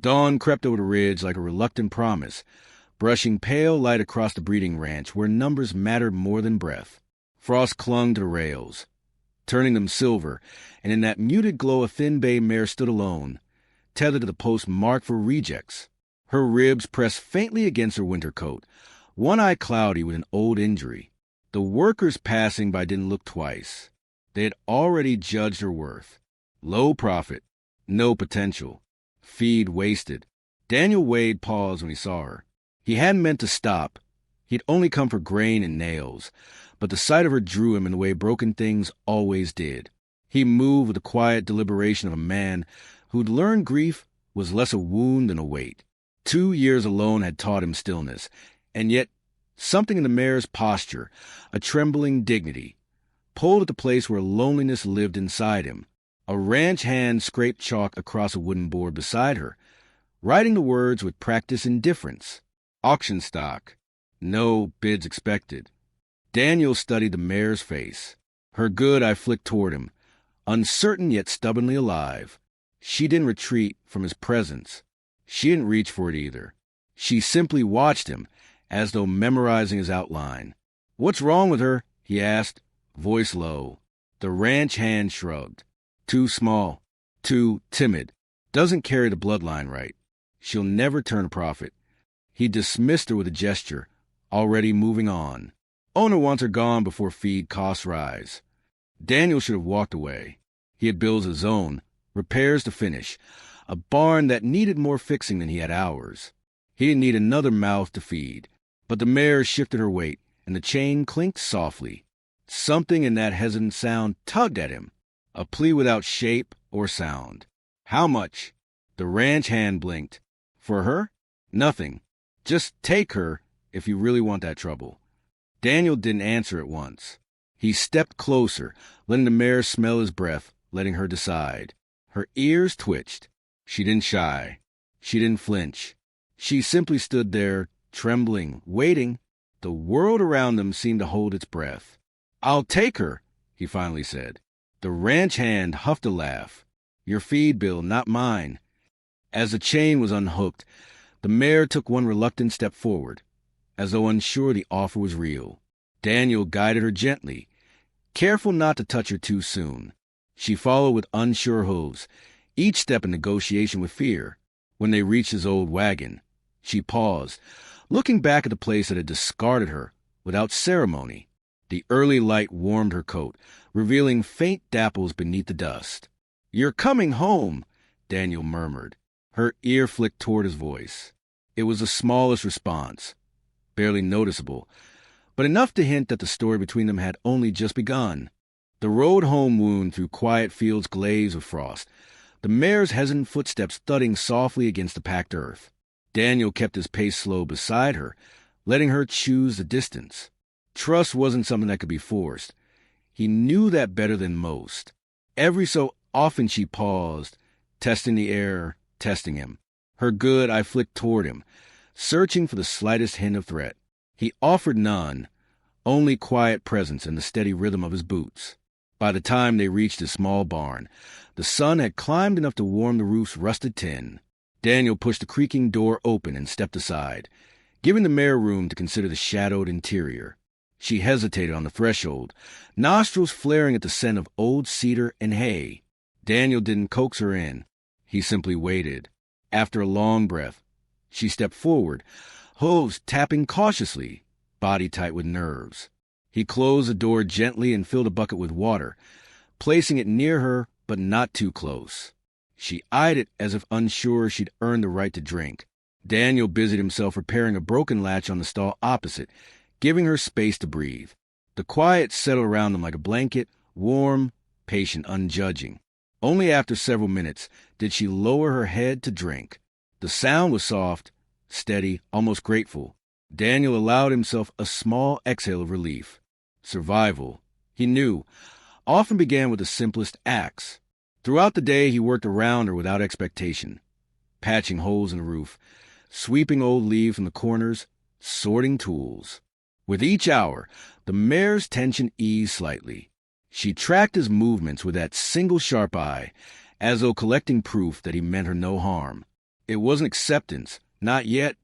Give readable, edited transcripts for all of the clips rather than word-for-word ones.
Dawn crept over the ridge like a reluctant promise, brushing pale light across the breeding ranch where numbers mattered more than breath. Frost clung to the rails, turning them silver, and in that muted glow a thin bay mare stood alone, tethered to the post marked for rejects. Her ribs pressed faintly against her winter coat, one eye cloudy with an old injury. The workers passing by didn't look twice. They had already judged her worth. Low profit, no potential. Feed wasted. Daniel Wade paused when he saw her. He hadn't meant to stop. He'd only come for grain and nails, but the sight of her drew him in the way broken things always did. He moved with the quiet deliberation of a man who'd learned grief was less a wound than a weight. 2 years alone had taught him stillness, and yet something in the mare's posture, a trembling dignity, pulled at the place where loneliness lived inside him. A ranch hand scraped chalk across a wooden board beside her, writing the words with practiced indifference. Auction stock. No bids expected. Daniel studied the mare's face. Her good eye flicked toward him, uncertain yet stubbornly alive. She didn't retreat from his presence. She didn't reach for it either. She simply watched him, as though memorizing his outline. "What's wrong with her?" he asked, voice low. The ranch hand shrugged. "Too small. Too timid. Doesn't carry the bloodline right. She'll never turn a profit." He dismissed her with a gesture, already moving on. Owner wants her gone before feed costs rise. Daniel should have walked away. He had bills of his own, repairs to finish, a barn that needed more fixing than he had hours. He didn't need another mouth to feed. But the mare shifted her weight, and the chain clinked softly. Something in that hesitant sound tugged at him, a plea without shape or sound. "How much?" The ranch hand blinked. "For her? Nothing. Just take her if you really want that trouble." Daniel didn't answer at once. He stepped closer, letting the mare smell his breath, letting her decide. Her ears twitched. She didn't shy. She didn't flinch. She simply stood there, trembling, waiting. The world around them seemed to hold its breath. "I'll take her," he finally said. The ranch hand huffed a laugh. "Your feed bill, not mine." As the chain was unhooked, the mare took one reluctant step forward, as though unsure the offer was real. Daniel guided her gently, careful not to touch her too soon. She followed with unsure hooves, each step in negotiation with fear. When they reached his old wagon, she paused, looking back at the place that had discarded her without ceremony. The early light warmed her coat, revealing faint dapples beneath the dust. "You're coming home," Daniel murmured. Her ear flicked toward his voice. It was the smallest response, barely noticeable, but enough to hint that the story between them had only just begun. The road home wound through quiet fields glazed with frost, the mare's hesitant footsteps thudding softly against the packed earth. Daniel kept his pace slow beside her, letting her choose the distance. Trust wasn't something that could be forced. He knew that better than most. Every so often she paused, testing the air, testing him. Her good eye flicked toward him, searching for the slightest hint of threat. He offered none, only quiet presence and the steady rhythm of his boots. By the time they reached his small barn, the sun had climbed enough to warm the roof's rusted tin. Daniel pushed the creaking door open and stepped aside, giving the mare room to consider the shadowed interior. She hesitated on the threshold, nostrils flaring at the scent of old cedar and hay. Daniel didn't coax her in. He simply waited. After a long breath, she stepped forward, hooves tapping cautiously, body tight with nerves. He closed the door gently and filled a bucket with water, placing it near her but not too close. She eyed it as if unsure she'd earned the right to drink. Daniel busied himself repairing a broken latch on the stall opposite, giving her space to breathe. The quiet settled around them like a blanket, warm, patient, unjudging. Only after several minutes did she lower her head to drink. The sound was soft, steady, almost grateful. Daniel allowed himself a small exhale of relief. Survival, he knew, often began with the simplest acts. Throughout the day he worked around her without expectation, patching holes in the roof, sweeping old leaves from the corners, sorting tools. With each hour, the mare's tension eased slightly. She tracked his movements with that single sharp eye, as though collecting proof that he meant her no harm. It wasn't acceptance, not yet,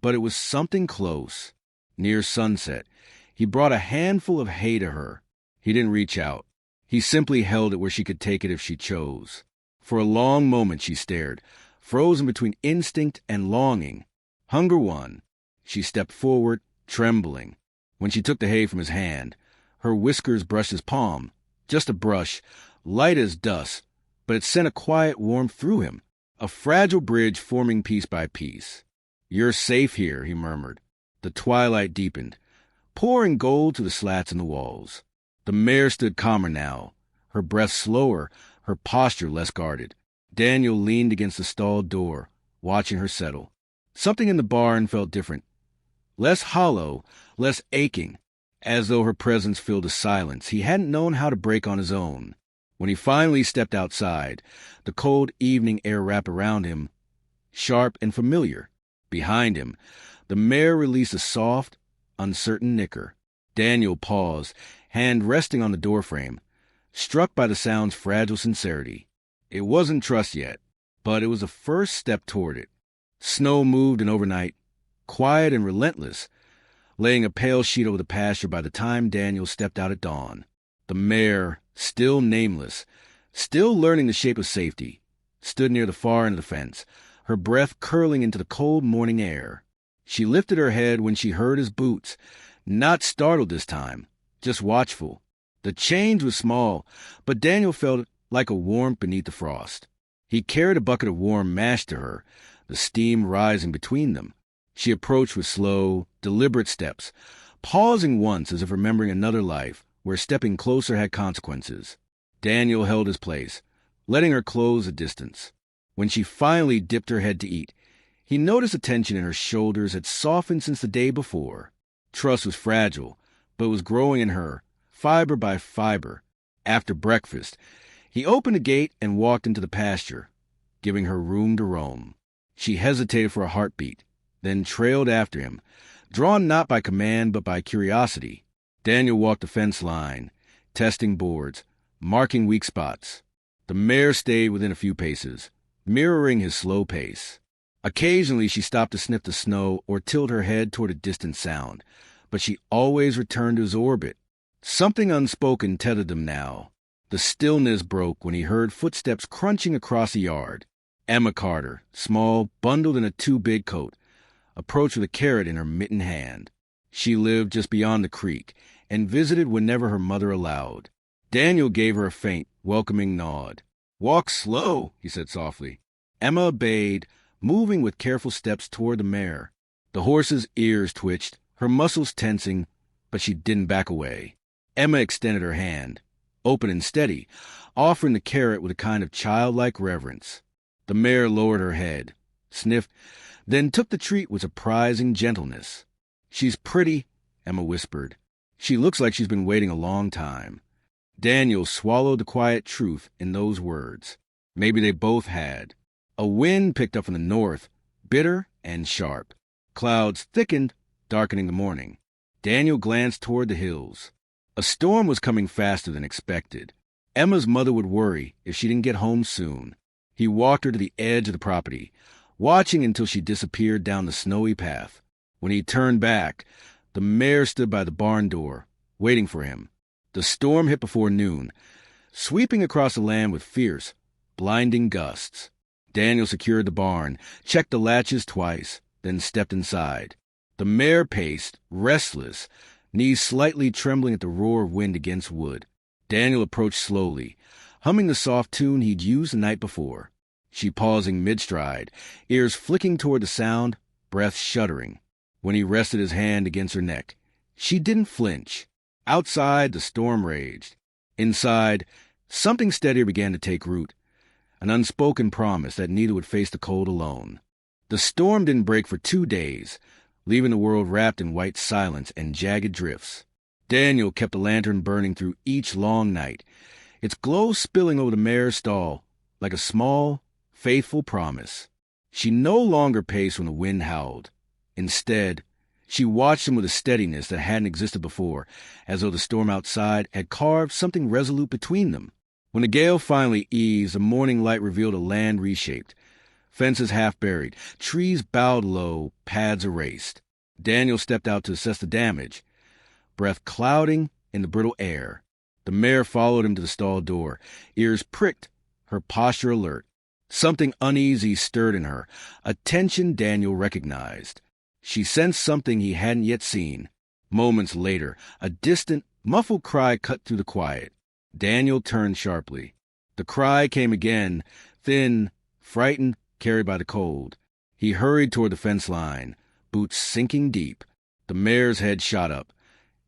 but it was something close. Near sunset, he brought a handful of hay to her. He didn't reach out. He simply held it where she could take it if she chose. For a long moment she stared, frozen between instinct and longing. Hunger won. She stepped forward, trembling. When she took the hay from his hand, her whiskers brushed his palm. Just a brush, light as dust, but it sent a quiet warmth through him, a fragile bridge forming piece by piece. "You're safe here," he murmured. The twilight deepened, pouring gold to the slats in the walls. The mare stood calmer now, her breath slower, her posture less guarded. Daniel leaned against the stall door, watching her settle. Something in the barn felt different, less hollow, less aching, as though her presence filled a silence he hadn't known how to break on his own. When he finally stepped outside, the cold evening air wrapped around him, sharp and familiar. Behind him, the mare released a soft, uncertain nicker. Daniel paused, hand resting on the doorframe, struck by the sound's fragile sincerity. It wasn't trust yet, but it was the first step toward it. Snow moved in overnight, quiet and relentless, laying a pale sheet over the pasture by the time Daniel stepped out at dawn. The mare, still nameless, still learning the shape of safety, stood near the far end of the fence, her breath curling into the cold morning air. She lifted her head when she heard his boots, not startled this time, just watchful. The change was small, but Daniel felt like a warmth beneath the frost. He carried a bucket of warm mash to her, the steam rising between them. She approached with slow, deliberate steps, pausing once as if remembering another life where stepping closer had consequences. Daniel held his place, letting her close a distance. When she finally dipped her head to eat, he noticed the tension in her shoulders had softened since the day before. Trust was fragile, but was growing in her, fiber by fiber. After breakfast, he opened the gate and walked into the pasture, giving her room to roam. She hesitated for a heartbeat, then trailed after him, drawn not by command but by curiosity. Daniel walked the fence line, testing boards, marking weak spots. The mare stayed within a few paces, mirroring his slow pace. Occasionally she stopped to sniff the snow or tilt her head toward a distant sound, but she always returned to his orbit. Something unspoken tethered them now. The stillness broke when he heard footsteps crunching across the yard. Emma Carter, small, bundled in a too-big coat, approached with a carrot in her mittened hand. She lived just beyond the creek and visited whenever her mother allowed. Daniel gave her a faint, welcoming nod. "Walk slow," he said softly. Emma obeyed, moving with careful steps toward the mare. The horse's ears twitched, her muscles tensing, but she didn't back away. Emma extended her hand, open and steady, offering the carrot with a kind of childlike reverence. The mare lowered her head, sniffed, then took the treat with surprising gentleness. "She's pretty," Emma whispered. "She looks like she's been waiting a long time." Daniel swallowed the quiet truth in those words. Maybe they both had. A wind picked up from the north, bitter and sharp. Clouds thickened, darkening the morning. Daniel glanced toward the hills. A storm was coming faster than expected. Emma's mother would worry if she didn't get home soon. He walked her to the edge of the property, watching until she disappeared down the snowy path. When he turned back, the mare stood by the barn door, waiting for him. The storm hit before noon, sweeping across the land with fierce, blinding gusts. Daniel secured the barn, checked the latches twice, then stepped inside. The mare paced, restless, knees slightly trembling at the roar of wind against wood. Daniel approached slowly, humming the soft tune he'd used the night before. She pausing mid-stride, ears flicking toward the sound, breath shuddering. When he rested his hand against her neck, she didn't flinch. Outside, the storm raged. Inside, something steadier began to take root, an unspoken promise that neither would face the cold alone. The storm didn't break for 2 days, leaving the world wrapped in white silence and jagged drifts. Daniel kept the lantern burning through each long night, its glow spilling over the mare's stall like a small, faithful promise. She no longer paced when the wind howled. Instead, she watched him with a steadiness that hadn't existed before, as though the storm outside had carved something resolute between them. When the gale finally eased, the morning light revealed a land reshaped, Fences half buried, trees bowed low, pads erased. Daniel stepped out to assess the damage, breath clouding in the brittle air. The mare followed him to the stall door, ears pricked, her posture alert. Something uneasy stirred in her, a tension Daniel recognized. She sensed something he hadn't yet seen. Moments later, a distant, muffled cry cut through the quiet. Daniel turned sharply. The cry came again, thin, frightened, carried by the cold. He hurried toward the fence line, boots sinking deep. The mare's head shot up,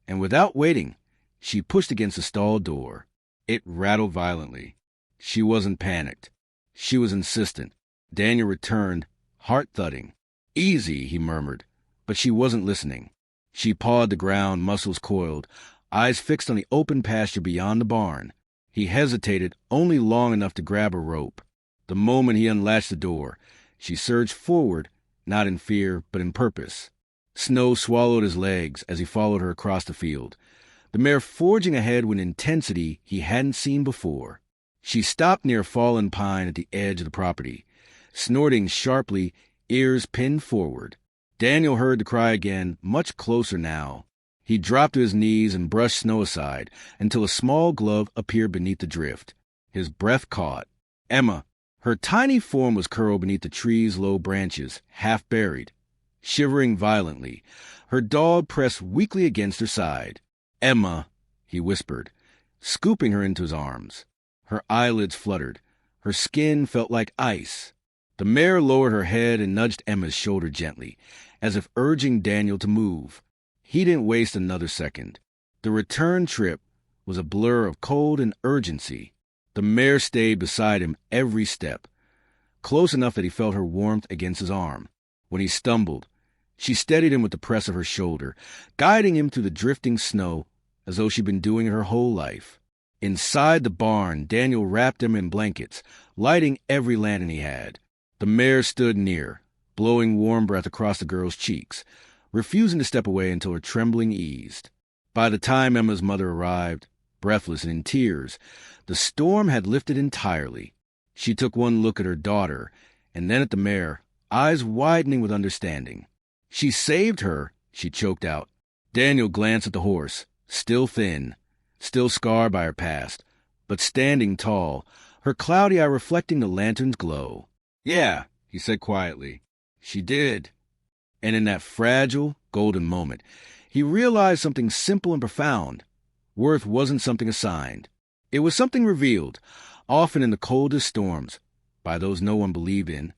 and without waiting, she pushed against the stall door. It rattled violently. She wasn't panicked. She was insistent. Daniel returned, heart thudding. "Easy," he murmured, but she wasn't listening. She pawed the ground, muscles coiled, eyes fixed on the open pasture beyond the barn. He hesitated only long enough to grab a rope. The moment he unlatched the door, she surged forward, not in fear, but in purpose. Snow swallowed his legs as he followed her across the field, the mare forging ahead with intensity he hadn't seen before. She stopped near a fallen pine at the edge of the property, snorting sharply, ears pinned forward. Daniel heard the cry again, much closer now. He dropped to his knees and brushed snow aside until a small glove appeared beneath the drift. His breath caught. Emma. Her tiny form was curled beneath the tree's low branches, half buried. Shivering violently, her dog pressed weakly against her side. "Emma," he whispered, scooping her into his arms. Her eyelids fluttered. Her skin felt like ice. The mare lowered her head and nudged Emma's shoulder gently, as if urging Daniel to move. He didn't waste another second. The return trip was a blur of cold and urgency. The mare stayed beside him every step, close enough that he felt her warmth against his arm. When he stumbled, she steadied him with the press of her shoulder, guiding him through the drifting snow as though she'd been doing it her whole life. Inside the barn, Daniel wrapped him in blankets, lighting every lantern he had. The mare stood near, blowing warm breath across the girl's cheeks, refusing to step away until her trembling eased. By the time Emma's mother arrived, breathless and in tears, the storm had lifted entirely. She took one look at her daughter, and then at the mare, eyes widening with understanding. "She saved her," she choked out. Daniel glanced at the horse, still thin, still scarred by her past, but standing tall, her cloudy eye reflecting the lantern's glow. "Yeah," he said quietly, "she did." And in that fragile, golden moment, he realized something simple and profound. Worth wasn't something assigned. It was something revealed, often in the coldest storms, by those no one believed in.